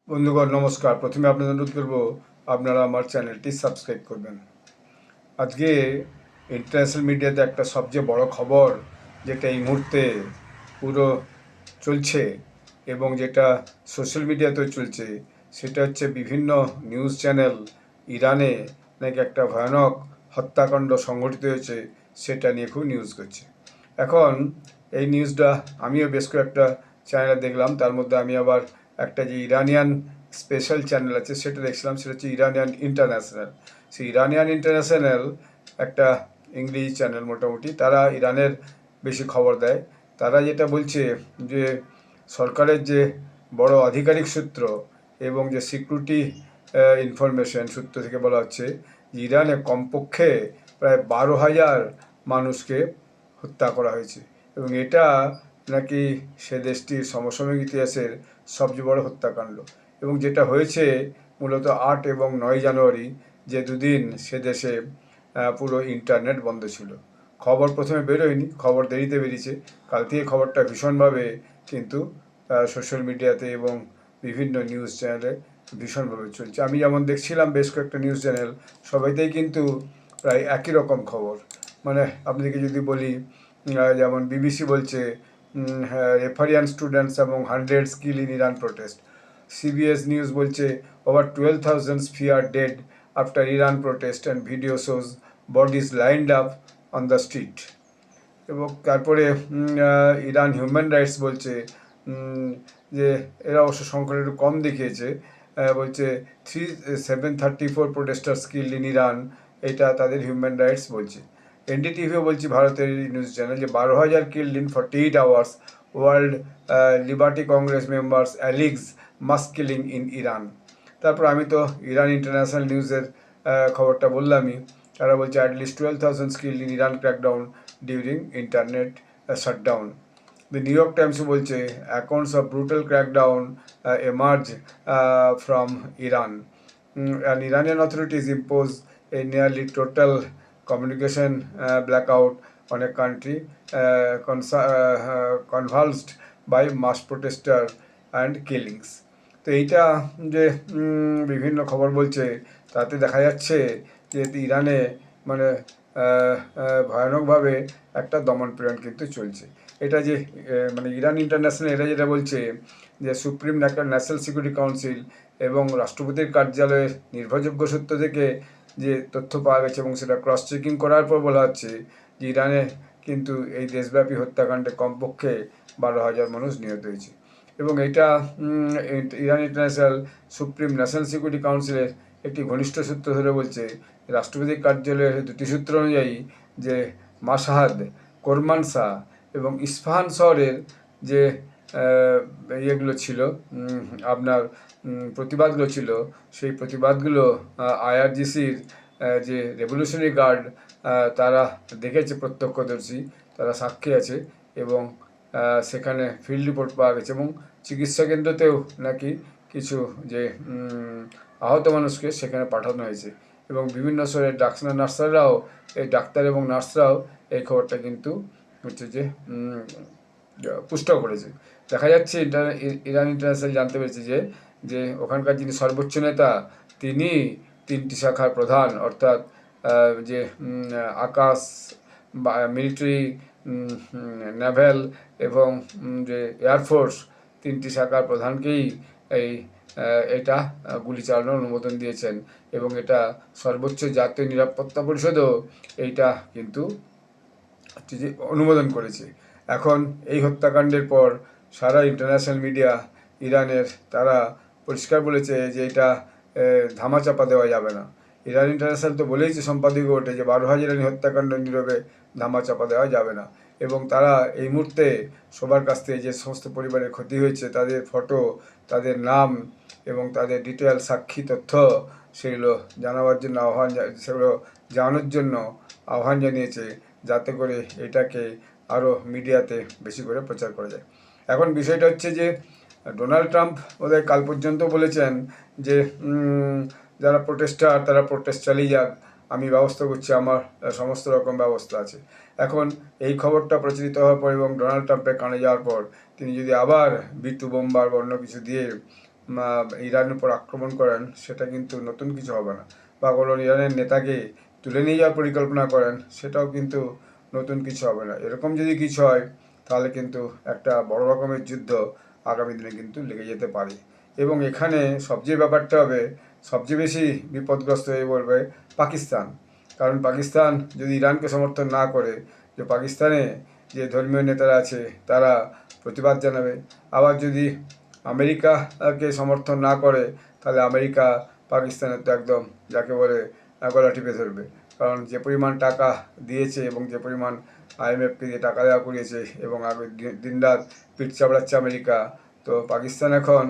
বন্ধুগণ নমস্কার। প্রথমে আপনাদের অনুরোধ করব আপনারা আমার চ্যানেলটি সাবস্ক্রাইব করবেন। আজকে ইন্টারন্যাশনাল মিডিয়াতে একটা সবচেয়ে বড় খবর যেটা এই মুহূর্তে পুরো চলছে এবং যেটা সোশ্যাল মিডিয়াতেও চলছে, সেটা হচ্ছে বিভিন্ন নিউজ চ্যানেল ইরানে নাকি একটা ভয়ানক হত্যাকাণ্ড সংঘটিত হয়েছে সেটা নিয়ে খুব নিউজ করছে। এখন এই নিউজটা আমিও বেশ কয়েকটা চ্যানেলে দেখলাম, তার মধ্যে আমি আবার একটা যে ইরানিয়ান স্পেশাল চ্যানেল আছে সেটা দেখছিলাম, সেটা হচ্ছে ইরানিয়ান ইন্টারন্যাশনাল। সেই ইরানিয়ান ইন্টারন্যাশনাল একটা ইংরেজি চ্যানেল, মোটামুটি তারা ইরানের বেশি খবর দেয়। তারা যেটা বলছে যে সরকারের যে বড় আধিকারিক সূত্র এবং যে সিকিউরিটি ইনফরমেশন সূত্র থেকে বলা হচ্ছে যে ইরানে কমপক্ষে প্রায় 12,000 মানুষকে হত্যা করা হয়েছে এবং এটা নাকি সে দেশটির সমসাময়িক ইতিহাসের সবচেয়ে বড় হত্যাকাণ্ড। এবং যেটা হয়েছে মূলত 8 এবং 9 জানুয়ারি, যে দুদিন সে দেশে পুরো ইন্টারনেট বন্ধ ছিল। খবর প্রথমে বেরোয়নি, খবর দেরিতে বেরিয়েছে। কাল থেকে খবরটা ভীষণভাবে কিন্তু সোশ্যাল মিডিয়াতে এবং বিভিন্ন নিউজ চ্যানেলে ভীষণভাবে চলছে। আমি যেমন দেখছিলাম বেশ কয়েকটা নিউজ চ্যানেল, সবাইতেই কিন্তু প্রায় একই রকম খবর। মানে আপনাদেরকে যদি বলি, যেমন বিবিসি বলছে রেফারিয়ান স্টুডেন্টস এবং 100 kill in Iran protest. CBS news বলছে over 12,000 fear dead after Iran protest and video shows bodies lined up on the street. এবং তারপরে ইরান হিউম্যান রাইটস বলছে যে এরা অবশ্য সংখ্যাটা একটু কম দেখিয়েছে, বলছে 734 প্রোটেস্টার্স কিল্ড ইন ইরান, এটা তাদের হিউম্যান রাইটস বলছে। এনডিটিভিও বলছে, ভারতের নিউজ চ্যানেল, যে 12,000 killed in 48 hours, world liberty congress members alleges mass killing in Iran. তারপর আমি তো ইরান ইন্টারন্যাশনাল নিউজের খবরটা বললামই। তারা বলছে at least 12,000 killed in Iran crackdown during internet shutdown. The New York Times বলছে accounts of brutal crackdown emerge from Iran. And Iranian authorities impose a nearly total communication blackout on a country convulsed by mass protester and killings. তো এইটা যে বিভিন্ন খবর বলছে, তাতে দেখা যাচ্ছে যে ইরানে মানে ভয়ানকভাবে একটা দমনপীড়ন কিন্তু চলছে। এটা যে মানে ইরান ইন্টারন্যাশনাল এরা যেটা বলছে যে সুপ্রিম ন্যাশনাল সিকিউরিটি কাউন্সিল এবং রাষ্ট্রপতির কার্যালয়ের নির্ভরযোগ্য সূত্র থেকে যে তথ্য পাওয়া গেছে এবং সেটা ক্রস চেকিং করার পর বলা হচ্ছে যে ইরানে কিন্তু এই দেশব্যাপী হত্যাকাণ্ডে কমপক্ষে 12,000 মানুষ নিহত হয়েছে। এবং এটা Iran international supreme national security কাউন্সিলের একটি ঘনিষ্ঠ সূত্র ধরে বলছে, রাষ্ট্রপতির কার্যালয়ের দুটি সূত্র অনুযায়ী যে মাশহাদ, কোরমানশা এবং ইস্পাহান শহরের যে ইয়েগুলো ছিল, আপনার প্রতিবাদগুলো ছিল, সেই প্রতিবাদগুলো আইআরজিসির যে রেভলিউশনারি গার্ড তারা দেখেছে, প্রত্যক্ষদর্শী, তারা সাক্ষী আছে এবং সেখানে ফিল্ড রিপোর্ট পাওয়া গেছে এবং চিকিৎসা কেন্দ্রতেও নাকি কিছু যে আহত মানুষকে সেখানে পাঠানো হয়েছে এবং বিভিন্ন শহরের নার্সাররাও, এই ডাক্তার এবং নার্সরাও এই খবরটা কিন্তু হচ্ছে যে পুষ্ট করেছে। দেখা যাচ্ছে ইরান ইন্টারন্যাশনাল জানতে পেরেছে যে ওখানকার যিনি সর্বোচ্চ নেতা, তিনি 3টি শাখার প্রধান, অর্থাৎ যে আকাশ, মিলিটারি, নেভেল এবং যে এয়ারফোর্স, 3টি শাখার প্রধানকেই এটা গুলি চালানোর অনুমোদন দিয়েছেন এবং এটা সর্বোচ্চ জাতীয় নিরাপত্তা পরিষদও এইটা কিন্তু যে অনুমোদন করেছে। এখন এই হত্যাকাণ্ডের পর সারা ইন্টারন্যাশনাল মিডিয়া ইরানের তারা পরিষ্কার বলেছে যে এটা ধামাচাপা দেওয়া যাবে না। ইরান ইন্টারন্যাশনাল তো বলেইছে সম্পাদকীয় ওঠে যে 12,000 ইরানি হত্যাকাণ্ড নীরবে ধামাচাপা দেওয়া যাবে না। এবং তারা এই মুহূর্তে সবার কাছ থেকে যে সমস্ত পরিবারের ক্ষতি হয়েছে তাদের ফটো, তাদের নাম এবং তাদের ডিটেল সাক্ষী তথ্য সেগুলো জানাবার জন্য সেগুলো জানানোর জন্য আহ্বান জানিয়েছে, যাতে করে এটাকে আরও মিডিয়াতে বেশি করে প্রচার করা যায়। এখন বিষয়টা হচ্ছে যে ডোনাল্ড ট্রাম্প ওদের কাল পর্যন্ত বলেছেন যে যারা প্রোটেস্টার তারা প্রোটেস্ট চালিয়ে যাক, আমি ব্যবস্থা করছি, আমার সমস্ত রকম ব্যবস্থা আছে। এখন এই খবরটা প্রচারিত হওয়ার পর এবং ডোনাল্ড ট্রাম্পের কানে যাওয়ার পর তিনি যদি আবার B2 বোম্বার বা অন্য কিছু দিয়ে ইরানের উপর আক্রমণ করেন, সেটা কিন্তু নতুন কিছু হবে না, বা কোনো ইরানের নেতাকে তুলে নিয়ে যাওয়ার পরিকল্পনা করেন, সেটাও কিন্তু নতুন কিছু হবে না। এরকম যদি কিছু হয় তাহলে কিন্তু একটা বড় রকমের যুদ্ধ আগামী দিনে কিন্তু লেগে যেতে পারে। এবং এখানে সবচেয়ে ব্যাপারটা হবে, সবচেয়ে বেশি বিপদগ্রস্ত হয়ে পড়বে পাকিস্তান। কারণ পাকিস্তান যদি ইরানকে সমর্থন না করে, যে পাকিস্তানে যে ধর্মীয় নেতারা আছে তারা প্রতিবাদ জানাবে। আবার যদি আমেরিকাকে সমর্থন না করে, তাহলে আমেরিকা পাকিস্তানের তো একদম যাকে বলে গলা টিপে ধরবে। কারণ যে পরিমাণ টাকা দিয়েছে এবং যে পরিমাণ আইএমএফকে দিয়ে টাকা দেওয়া করিয়েছে এবং আগে দিনরাত পিঠ চাপড়াচ্ছে আমেরিকা, তো পাকিস্তান এখন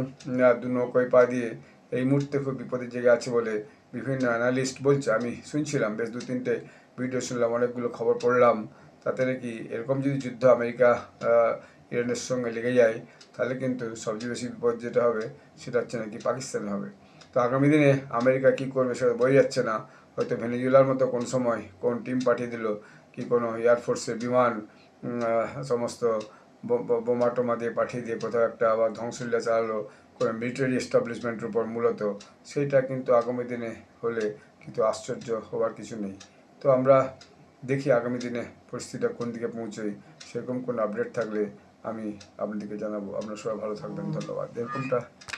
দু নৌকোয় পা দিয়ে এই মুহূর্তে খুব বিপদের জায়গায় আছে বলে বিভিন্ন অ্যানালিস্ট বলছে। আমি শুনছিলাম, বেশ দু তিনটে ভিডিও শুনলাম, অনেকগুলো খবর পড়লাম, তাতে নাকি এরকম যদি যুদ্ধ আমেরিকা ইরানের সঙ্গে লেগে যায়, তাহলে কিন্তু সবচেয়ে বেশি বিপদ যেটা হবে সেটা হচ্ছে নাকি পাকিস্তানে হবে। তো আগামী দিনে আমেরিকা কী করবে সেটা বোঝা যাচ্ছে না। হয়তো ভেনেজুয়েলার মতো কোন সময় কোন টিম পাঠিয়ে দিল, কি কোনো এয়ারফোর্সের বিমান সমস্ত বোমা টোমা দিয়ে পাঠিয়ে দিয়ে কোথাও একটা আবার ধ্বংসলীলা চালালো কোনো মিলিটারি এস্টাবলিশমেন্টের উপর মূলত, সেইটা কিন্তু আগামী দিনে হলে কিন্তু আশ্চর্য হওয়ার কিছু নেই। তো আমরা দেখি আগামী দিনে পরিস্থিতিটা কোন দিকে পৌঁছয়। সেরকম কোনো আপডেট থাকলে আমি আপনাদেরকে জানাবো। আপনারা সবাই ভালো থাকবেন, ধন্যবাদ। এরকমটা